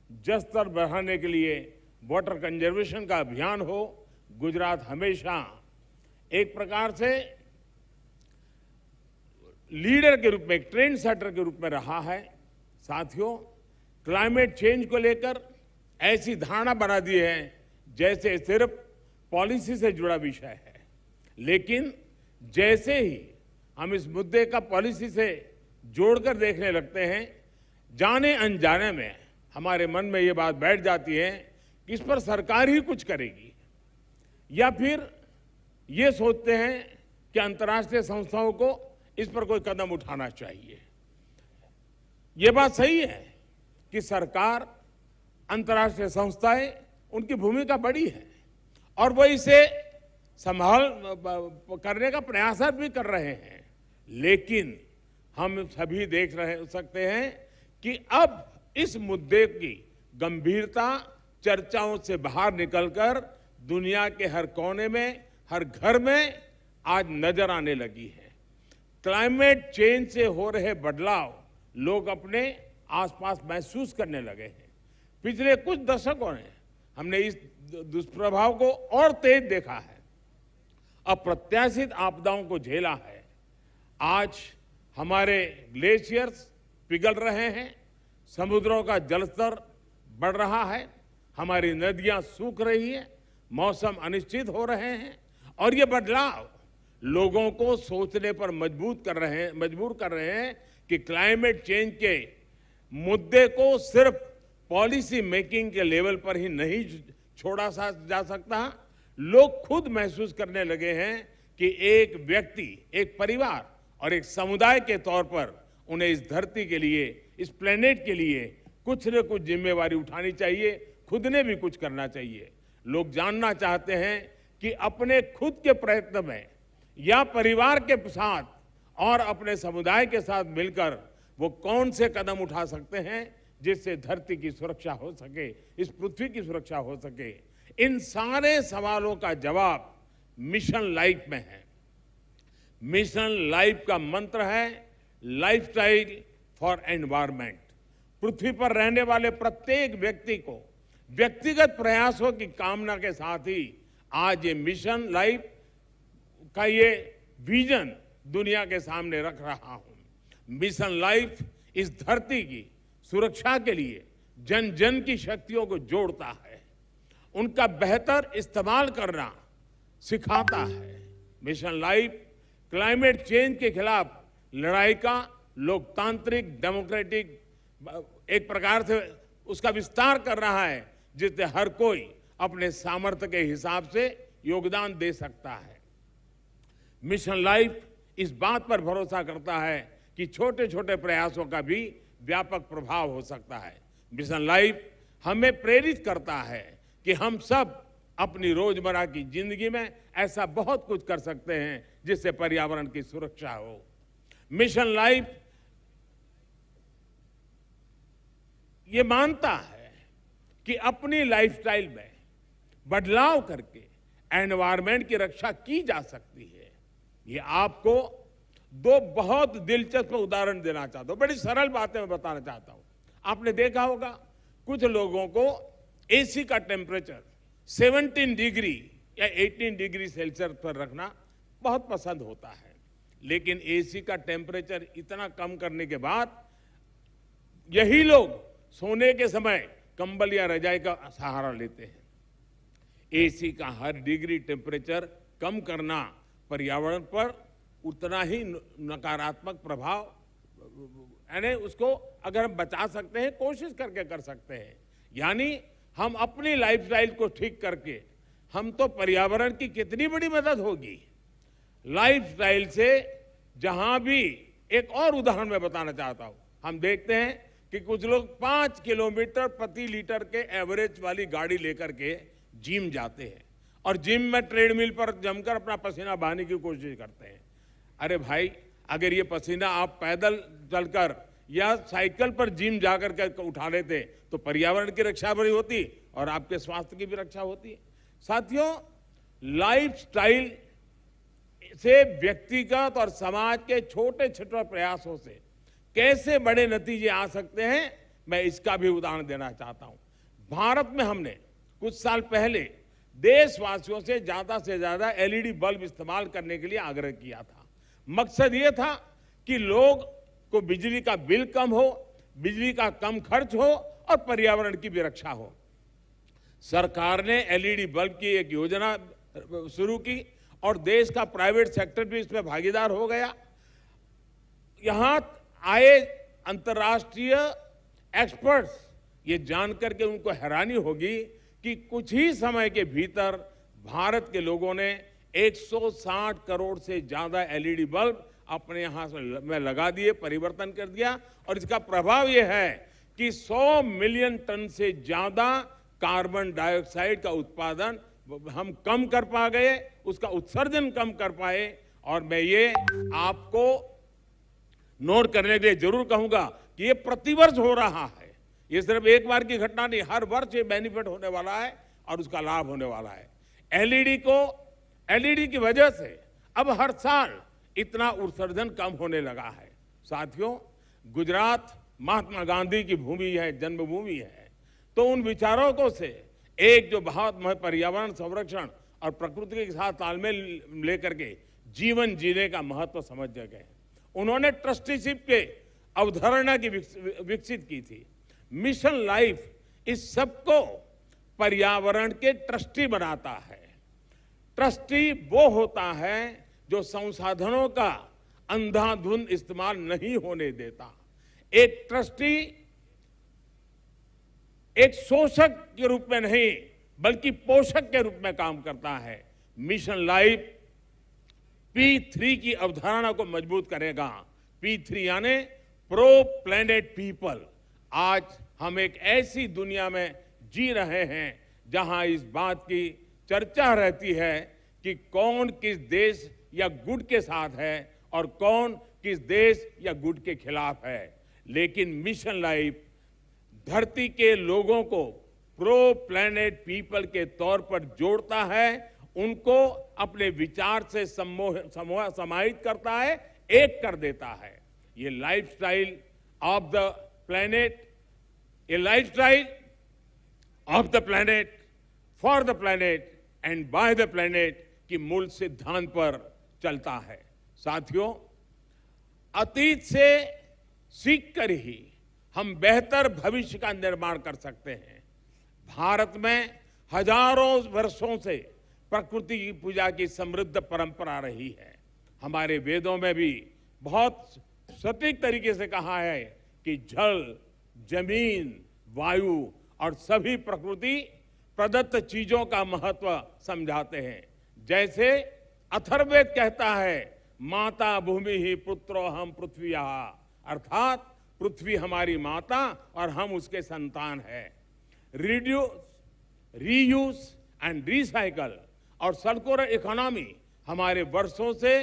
जल स्तर बढ़ाने के लिए वाटर कंजर्वेशन का अभियान हो, गुजरात हमेशा एक प्रकार से लीडर के रूप में, एक ट्रेंड सेटर के रूप में रहा है। साथियों, क्लाइमेट चेंज को लेकर ऐसी धारणा बना दी है जैसे सिर्फ पॉलिसी से जुड़ा विषय है, लेकिन जैसे ही हम इस मुद्दे का पॉलिसी से जोड़कर देखने लगते हैं, जाने अनजाने में हमारे मन में ये बात बैठ जाती है कि इस पर सरकार ही कुछ करेगी, या फिर ये सोचते हैं कि अंतर्राष्ट्रीय संस्थाओं को इस पर कोई कदम उठाना चाहिए। ये बात सही है कि सरकार, अंतर्राष्ट्रीय संस्थाएं, उनकी भूमिका बड़ी है और वो इसे संभाल करने का प्रयास भी कर रहे हैं, लेकिन हम सभी देख सकते हैं कि अब इस मुद्दे की गंभीरता चर्चाओं से बाहर निकलकर दुनिया के हर कोने में, हर घर में आज नजर आने लगी है। क्लाइमेट चेंज से हो रहे बदलाव लोग अपने आसपास महसूस करने लगे हैं। पिछले कुछ दशकों में हमने इस दुष्प्रभाव को और तेज देखा है, अप्रत्याशित आपदाओं को झेला है। आज हमारे ग्लेशियर्स पिघल रहे हैं, समुद्रों का जलस्तर बढ़ रहा है, हमारी नदियां सूख रही है, मौसम अनिश्चित हो रहे हैं और ये बदलाव लोगों को सोचने पर मजबूर कर रहे हैं कि क्लाइमेट चेंज के मुद्दे को सिर्फ पॉलिसी मेकिंग के लेवल पर ही नहीं छोड़ा जा सकता। लोग खुद महसूस करने लगे हैं कि एक व्यक्ति, एक परिवार और एक समुदाय के तौर पर उन्हें इस धरती के लिए, इस प्लेनेट के लिए कुछ न कुछ जिम्मेवारी उठानी चाहिए, खुद ने भी कुछ करना चाहिए। लोग जानना चाहते हैं कि अपने खुद के प्रयत्न में या परिवार के साथ और अपने समुदाय के साथ मिलकर वो कौन से कदम उठा सकते हैं जिससे धरती की सुरक्षा हो सके, इस पृथ्वी की सुरक्षा हो सके। इन सारे सवालों का जवाब मिशन लाइफ में है। मिशन लाइफ का मंत्र है लाइफस्टाइल फॉर एनवायरनमेंट। पृथ्वी पर रहने वाले प्रत्येक व्यक्ति को व्यक्तिगत प्रयासों की कामना के साथ ही आज ये मिशन लाइफ का ये विजन दुनिया के सामने रख रहा हूं। मिशन लाइफ इस धरती की सुरक्षा के लिए जन जन की शक्तियों को जोड़ता है, उनका बेहतर इस्तेमाल करना सिखाता है। मिशन लाइफ क्लाइमेट चेंज के खिलाफ लड़ाई का लोकतांत्रिक डेमोक्रेटिक एक प्रकार से उसका विस्तार कर रहा है, जिससे हर कोई अपने सामर्थ्य के हिसाब से योगदान दे सकता है। मिशन लाइफ इस बात पर भरोसा करता है कि छोटे छोटे प्रयासों का भी व्यापक प्रभाव हो सकता है। मिशन लाइफ हमें प्रेरित करता है कि हम सब अपनी रोजमर्रा की जिंदगी में ऐसा बहुत कुछ कर सकते हैं जिससे पर्यावरण की सुरक्षा हो। मिशन लाइफ ये मानता है कि अपनी लाइफस्टाइल में बदलाव करके एनवायरनमेंट की रक्षा की जा सकती है। ये आपको दो बहुत दिलचस्प उदाहरण देना चाहता हूं, बड़ी सरल बातें मैं बताना चाहता हूं। आपने देखा होगा कुछ लोगों को एसी का टेम्परेचर 17 डिग्री या 18 डिग्री सेल्सियस पर रखना बहुत पसंद होता है, लेकिन एसी का टेम्परेचर इतना कम करने के बाद यही लोग सोने के समय कंबल या रजाई का सहारा लेते हैं। एसी का हर डिग्री टेम्परेचर कम करना पर्यावरण पर उतना ही नकारात्मक प्रभाव, यानी उसको अगर हम बचा सकते हैं, कोशिश करके कर सकते हैं। यानी हम अपनी लाइफस्टाइल को ठीक करके हम तो पर्यावरण की कितनी बड़ी मदद होगी। लाइफस्टाइल से जहां भी एक और उदाहरण मैं बताना चाहता हूं, हम देखते हैं कि कुछ लोग 5 किलोमीटर प्रति लीटर के एवरेज वाली गाड़ी लेकर के जिम जाते हैं और जिम में ट्रेडमिल पर जमकर अपना पसीना बहाने की कोशिश करते हैं। अरे भाई, अगर ये पसीना आप पैदल चलकर या साइकिल पर जिम जाकर के उठा लेते तो पर्यावरण की रक्षा भी होती और आपके स्वास्थ्य की भी रक्षा होती। साथियों, लाइफस्टाइल से व्यक्तिगत और समाज के छोटे छोटे प्रयासों से कैसे बड़े नतीजे आ सकते हैं, मैं इसका भी उदाहरण देना चाहता हूं। भारत में हमने कुछ साल पहले देशवासियों से ज्यादा एलईडी बल्ब इस्तेमाल करने के लिए आग्रह किया था। मकसद ये था कि लोग को बिजली का बिल कम हो, बिजली का कम खर्च हो और पर्यावरण की भी रक्षा हो। सरकार ने एलईडी बल्ब की एक योजना शुरू की और देश का प्राइवेट सेक्टर भी इसमें भागीदार हो गया। यहां आए अंतर्राष्ट्रीय एक्सपर्ट्स ये जानकर के उनको हैरानी होगी कि कुछ ही समय के भीतर भारत के लोगों ने 160 करोड़ से ज्यादा एलईडी बल्ब अपने यहां में लगा दिए, परिवर्तन कर दिया। और इसका प्रभाव यह है कि 100 मिलियन टन से ज्यादा कार्बन डाइऑक्साइड का उत्पादन हम कम कर पा गए, उसका उत्सर्जन कम कर पाए। और मैं ये आपको नोट करने के लिए जरूर कहूंगा कि ये प्रतिवर्ष हो रहा है, ये सिर्फ एक बार की घटना नहीं, हर वर्ष ये बेनिफिट होने वाला है और उसका लाभ होने वाला है। एलईडी की वजह से अब हर साल इतना उत्सर्जन कम होने लगा है। साथियों, गुजरात महात्मा गांधी की भूमि है, जन्मभूमि है, तो उन विचारकों से एक जो बहुत पर्यावरण संरक्षण और प्रकृति के साथ तालमेल लेकर के जीवन जीने का महत्व समझ गए। उन्होंने ट्रस्टीशिप के अवधारणा की विकसित की थी। मिशन लाइफ इस सबको पर्यावरण के ट्रस्टी बनाता है। ट्रस्टी वो होता है जो संसाधनों का अंधाधुंध इस्तेमाल नहीं होने देता। एक ट्रस्टी एक शोषक के रूप में नहीं बल्कि पोषक के रूप में काम करता है। मिशन लाइफ P3 की अवधारणा को मजबूत करेगा। P3 यानी प्रो प्लेनेट पीपल। आज हम एक ऐसी दुनिया में जी रहे हैं जहां इस बात की चर्चा रहती है कि कौन किस देश या गुट के साथ है और कौन किस देश या गुट के खिलाफ है। लेकिन मिशन लाइफ धरती के लोगों को प्रो प्लेनेट पीपल के तौर पर जोड़ता है, उनको अपने विचार से समाहित करता है, एक कर देता है। ये लाइफस्टाइल ऑफ द प्लेनेट, ये lifestyle of the planet, for the planet and by the planet की मूल सिद्धांत पर चलता है। साथियों, अतीत से सीखकर ही हम बेहतर भविष्य का निर्माण कर सकते हैं। भारत में हजारों वर्षों से प्रकृति की पूजा की समृद्ध परंपरा रही है। हमारे वेदों में भी बहुत सटीक तरीके से कहा है कि जल, जमीन, वायु और सभी प्रकृति प्रदत्त चीजों का महत्व समझाते हैं। जैसे अथर्ववेद कहता है, माता भूमि ही पुत्रो हम पृथ्वी, अर्थात पृथ्वी हमारी माता और हम उसके संतान हैं। रिड्यूस, रीयूज एंड रिसाइकल और सर्कुलर इकोनॉमी हमारे वर्षों से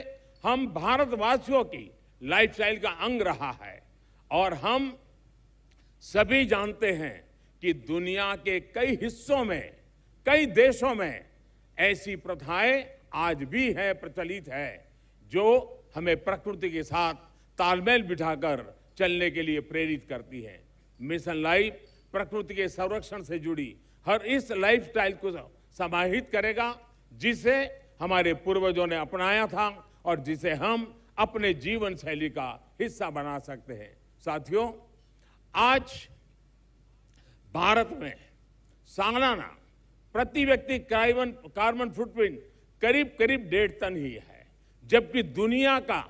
हम भारतवासियों की लाइफस्टाइल का अंग रहा है। और हम सभी जानते हैं कि दुनिया के कई हिस्सों में, कई देशों में ऐसी प्रथाएं आज भी है, प्रचलित है, जो हमें प्रकृति के साथ तालमेल बिठाकर चलने के लिए प्रेरित करती है। मिशन लाइफ प्रकृति के संरक्षण से जुड़ी हर इस लाइफस्टाइल को समाहित करेगा, जिसे हमारे पूर्वजों ने अपनाया था और जिसे हम अपने जीवन शैली का हिस्सा बना सकते हैं। साथियों, आज भारत में सालाना प्रति व्यक्ति कार्बन फुटप्रिंट करीब 1.5 टन ही है, जबकि दुनिया का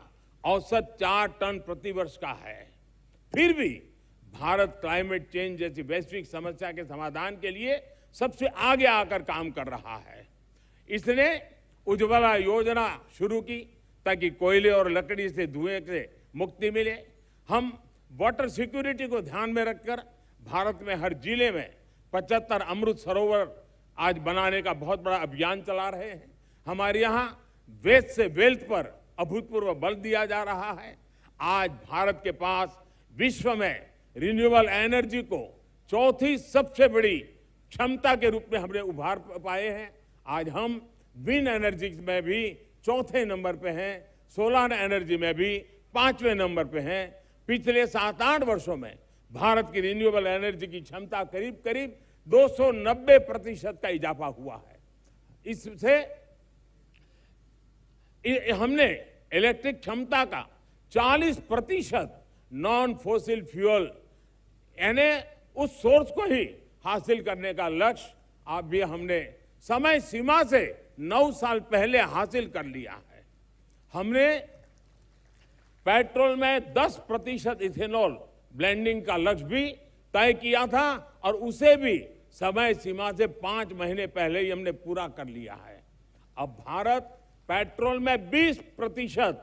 औसत 4 टन प्रति वर्ष का है। फिर भी भारत क्लाइमेट चेंज जैसी वैश्विक समस्या के समाधान के लिए सबसे आगे आकर काम कर रहा है। इसने उज्ज्वला योजना शुरू की ताकि कोयले और लकड़ी से धुएं से मुक्ति मिले। हम वाटर सिक्योरिटी को ध्यान में रखकर भारत में हर जिले में 75 अमृत सरोवर आज बनाने का बहुत बड़ा अभियान चला रहे हैं। हमारे यहाँ वेस्ट से वेल्थ पर अभूतपूर्व बल दिया जा रहा है। आज भारत के पास विश्व में रिन्यूएबल एनर्जी को चौथी सबसे बड़ी क्षमता के रूप में हमने उभार पाए हैं। आज हम विंड एनर्जी में भी चौथे नंबर पे हैं, सोलर एनर्जी में भी 5वें नंबर पे हैं। पिछले 7-8 वर्षों में भारत की रिन्यूएबल एनर्जी की क्षमता करीब 290% का इजाफा हुआ है। इससे हमने इलेक्ट्रिक क्षमता का 40% नॉन फोसिल फ्यूल यानी उस सोर्स को ही हासिल करने का लक्ष्य आप भी हमने समय सीमा से 9 साल पहले हासिल कर लिया है। हमने पेट्रोल में 10% इथेनॉल ब्लेंडिंग का लक्ष्य भी तय किया था और उसे भी समय सीमा से 5 महीने पहले ही हमने पूरा कर लिया है। अब भारत पेट्रोल में 20%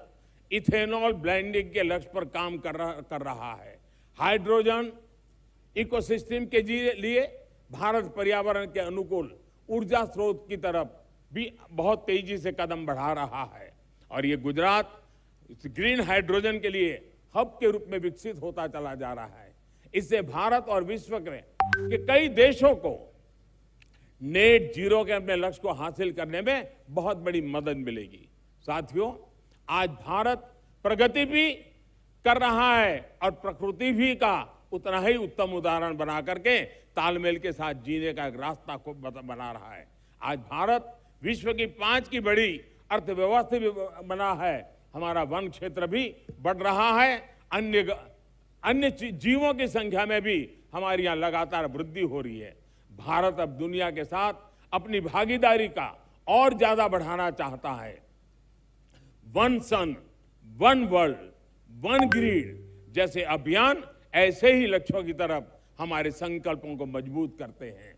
इथेनॉल ब्लेंडिंग के लक्ष्य पर काम कर रहा है। हाइड्रोजन इकोसिस्टम के लिए भारत पर्यावरण के अनुकूल ऊर्जा स्रोत की तरफ भी बहुत तेजी से कदम बढ़ा रहा है और ये गुजरात ग्रीन हाइड्रोजन के लिए हब के रूप में विकसित होता चला जा रहा है। इससे भारत और विश्व के कई देशों को नेट जीरो के अपने लक्ष्य को हासिल करने में बहुत बड़ी मदद मिलेगी। साथियों, आज भारत प्रगति भी कर रहा है और प्रकृति भी का उतना ही उत्तम उदाहरण बना करके तालमेल के साथ जीने का एक रास्ता को बना रहा है। आज भारत विश्व की 5 की बड़ी अर्थव्यवस्था भी बना है। हमारा वन क्षेत्र भी बढ़ रहा है। अन्य जीवों की संख्या में भी हमारी यहाँ लगातार वृद्धि हो रही है। भारत अब दुनिया के साथ अपनी भागीदारी का और ज्यादा बढ़ाना चाहता है। वन सन, वन वर्ल्ड, वन ग्रिड जैसे अभियान ऐसे ही लक्ष्यों की तरफ हमारे संकल्पों को मजबूत करते हैं।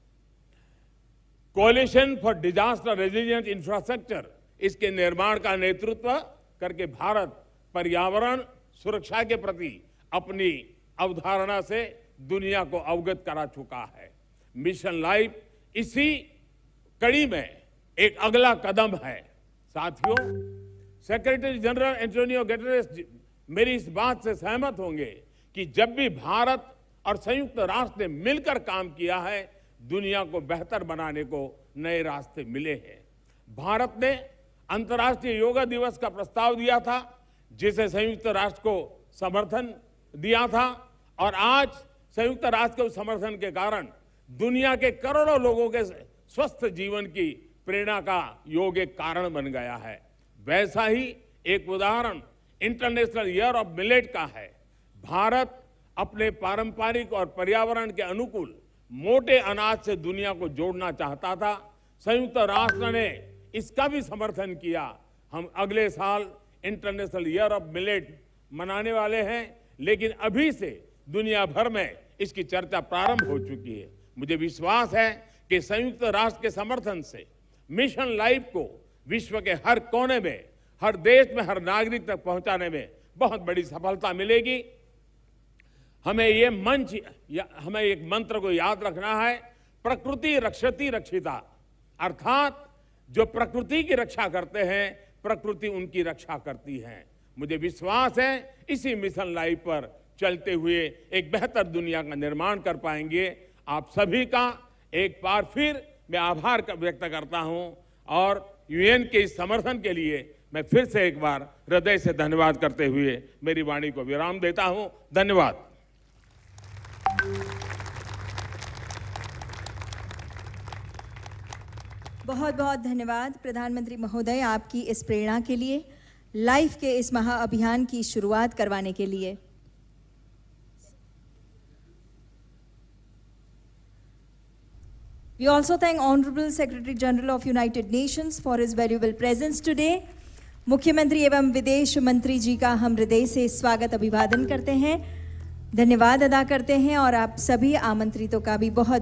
Coalition for disaster resilient infrastructure, इसके निर्माण का नेतृत्व करके भारत पर्यावरण सुरक्षा के प्रति अपनी अवधारणा से दुनिया को अवगत करा चुका है। मिशन लाइफ इसी कड़ी में एक अगला कदम है। साथियों, सेक्रेटरी जनरल एंटोनियो गुटेरेस मेरी इस बात से सहमत होंगे कि जब भी भारत और संयुक्त राष्ट्र ने मिलकर काम किया है, दुनिया को बेहतर बनाने को नए रास्ते मिले हैं। भारत ने अंतर्राष्ट्रीय योगा दिवस का प्रस्ताव दिया था, जिसे संयुक्त राष्ट्र को समर्थन दिया था, और आज संयुक्त राष्ट्र के समर्थन के कारण दुनिया के करोड़ों लोगों के स्वस्थ जीवन की प्रेरणा का योग एक कारण बन गया है। वैसा ही एक उदाहरण इंटरनेशनल ईयर ऑफ मिलेट का है। भारत अपने पारंपरिक और पर्यावरण के अनुकूल मोटे अनाज से दुनिया को जोड़ना चाहता था। संयुक्त राष्ट्र ने इसका भी समर्थन किया। हम अगले साल इंटरनेशनल ईयर ऑफ मिलेट मनाने वाले हैं, लेकिन अभी से दुनिया भर में इसकी चर्चा प्रारंभ हो चुकी है। मुझे विश्वास है कि संयुक्त राष्ट्र के समर्थन से मिशन लाइफ को विश्व के हर कोने में, हर देश में, हर नागरिक तक पहुंचाने में बहुत बड़ी सफलता मिलेगी। हमें एक मंत्र को याद रखना है, प्रकृति रक्षति रक्षिता, अर्थात जो प्रकृति की रक्षा करते हैं, प्रकृति उनकी रक्षा करती है। मुझे विश्वास है इसी मिशन लाइफ पर चलते हुए एक बेहतर दुनिया का निर्माण कर पाएंगे। आप सभी का एक बार फिर मैं आभार व्यक्त करता हूं, और यूएन के इस समर्थन के लिए मैं फिर से एक बार हृदय से धन्यवाद करते हुए मेरी वाणी को विराम देता हूं। धन्यवाद। बहुत बहुत धन्यवाद प्रधानमंत्री महोदय, आपकी इस प्रेरणा के लिए, लाइफ के इस महाअभियान की शुरुआत करवाने के लिए। We also thank Honorable Secretary General of United Nations for his valuable presence today. मुख्यमंत्री एवं विदेश मंत्री जी का हम हृदय से स्वागत अभिवादन करते हैं, धन्यवाद अदा करते हैं, और आप सभी आमंत्रितों का भी बहुत बहुत